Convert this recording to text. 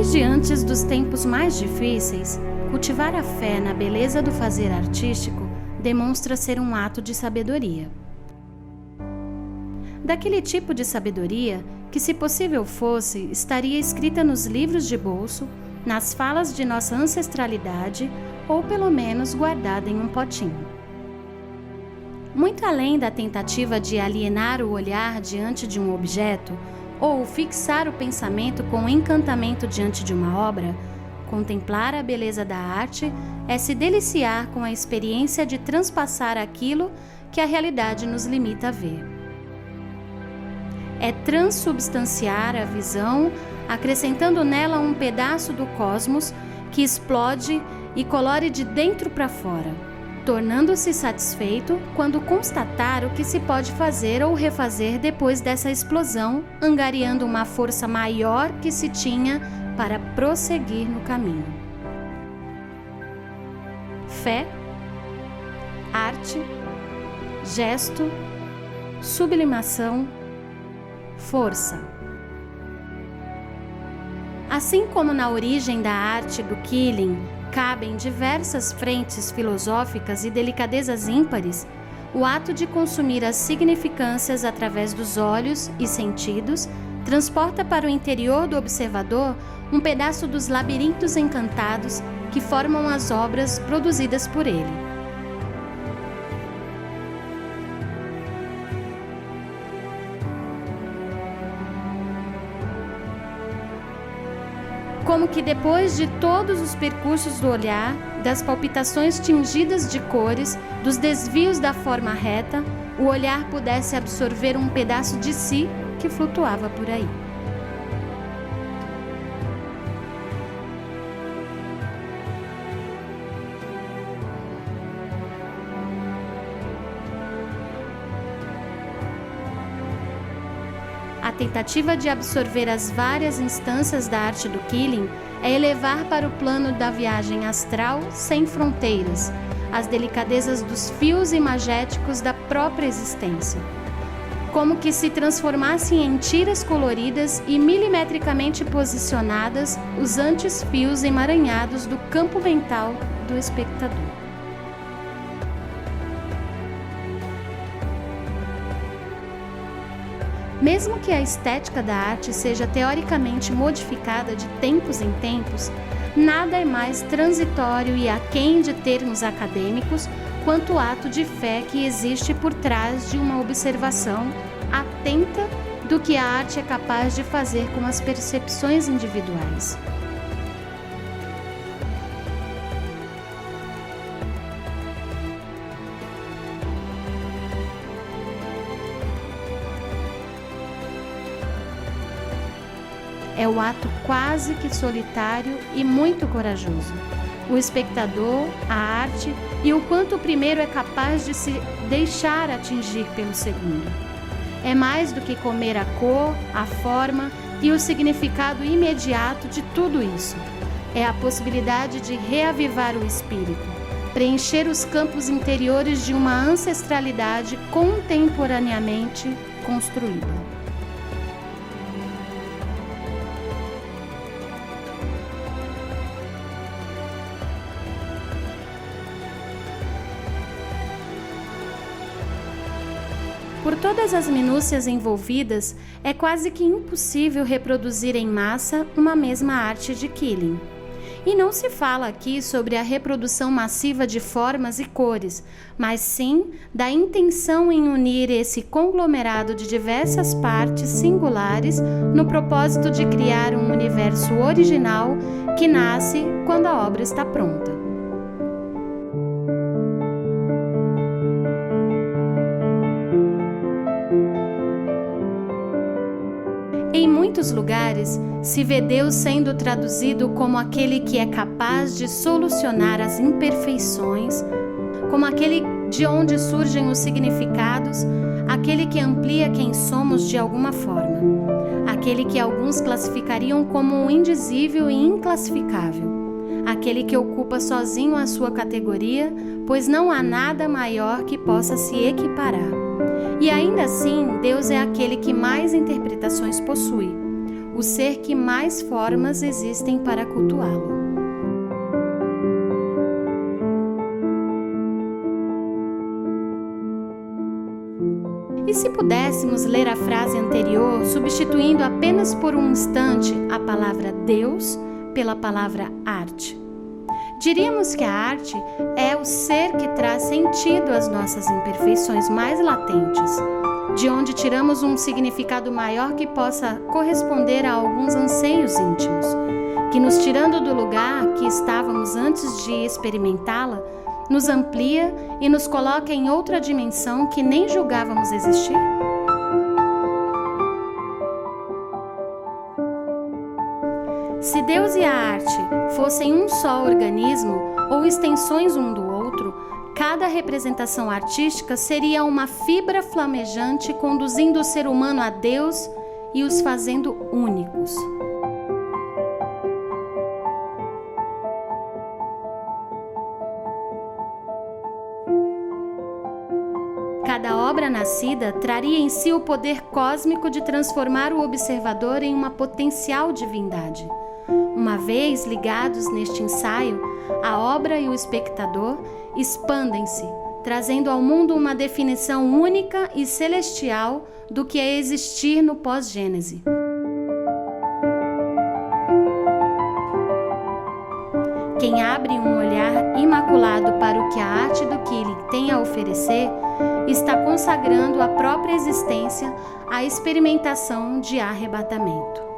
Desde antes dos tempos mais difíceis, cultivar a fé na beleza do fazer artístico demonstra ser um ato de sabedoria. Daquele tipo de sabedoria que, se possível fosse, estaria escrita nos livros de bolso, nas falas de nossa ancestralidade ou pelo menos guardada em um potinho. Muito além da tentativa de alienar o olhar diante de um objeto ou fixar o pensamento com encantamento diante de uma obra, contemplar a beleza da arte é se deliciar com a experiência de transpassar aquilo que a realidade nos limita a ver. É transubstanciar a visão, acrescentando nela um pedaço do cosmos que explode e colore de dentro para fora, tornando-se satisfeito quando constatar o que se pode fazer ou refazer depois dessa explosão, angariando uma força maior que se tinha para prosseguir no caminho. Fé, arte, gesto, sublimação, força. Assim como na origem da arte do Killing cabem diversas frentes filosóficas e delicadezas ímpares, o ato de consumir as significâncias através dos olhos e sentidos transporta para o interior do observador um pedaço dos labirintos encantados que formam as obras produzidas por ele. Como que depois de todos os percursos do olhar, das palpitações tingidas de cores, dos desvios da forma reta, o olhar pudesse absorver um pedaço de si que flutuava por aí. A tentativa de absorver as várias instâncias da arte do Killing é elevar para o plano da viagem astral sem fronteiras, as delicadezas dos fios imagéticos da própria existência. Como que se transformassem em tiras coloridas e milimetricamente posicionadas os antes fios emaranhados do campo mental do espectador. Mesmo que a estética da arte seja teoricamente modificada de tempos em tempos, nada é mais transitório e aquém de termos acadêmicos quanto o ato de fé que existe por trás de uma observação atenta do que a arte é capaz de fazer com as percepções individuais. É o ato quase que solitário e muito corajoso. O espectador, a arte e o quanto o primeiro é capaz de se deixar atingir pelo segundo. É mais do que comer a cor, a forma e o significado imediato de tudo isso. É a possibilidade de reavivar o espírito, preencher os campos interiores de uma ancestralidade contemporaneamente construída. Por todas as minúcias envolvidas, é quase que impossível reproduzir em massa uma mesma arte de Killing. E não se fala aqui sobre a reprodução massiva de formas e cores, mas sim da intenção em unir esse conglomerado de diversas partes singulares no propósito de criar um universo original que nasce quando a obra está pronta. Em muitos lugares, se vê Deus sendo traduzido como aquele que é capaz de solucionar as imperfeições, como aquele de onde surgem os significados, aquele que amplia quem somos de alguma forma, aquele que alguns classificariam como um indizível e inclassificável, aquele que ocupa sozinho a sua categoria, pois não há nada maior que possa se equiparar. E ainda assim, Deus é aquele que mais interpretações possui, o ser que mais formas existem para cultuá-lo. E se pudéssemos ler a frase anterior, substituindo apenas por um instante a palavra Deus pela palavra arte? Diríamos que a arte é o ser que traz sentido às nossas imperfeições mais latentes, de onde tiramos um significado maior que possa corresponder a alguns anseios íntimos, que nos tirando do lugar que estávamos antes de experimentá-la, nos amplia e nos coloca em outra dimensão que nem julgávamos existir? Se Deus e a arte fossem um só organismo ou extensões um do outro, cada representação artística seria uma fibra flamejante conduzindo o ser humano a Deus e os fazendo únicos. Cada obra nascida traria em si o poder cósmico de transformar o observador em uma potencial divindade. Uma vez ligados neste ensaio, a obra e o espectador expandem-se, trazendo ao mundo uma definição única e celestial do que é existir no pós-Gênese. Quem abre um olhar imaculado para o que a arte do Killing tem a oferecer, está consagrando a própria existência à experimentação de arrebatamento.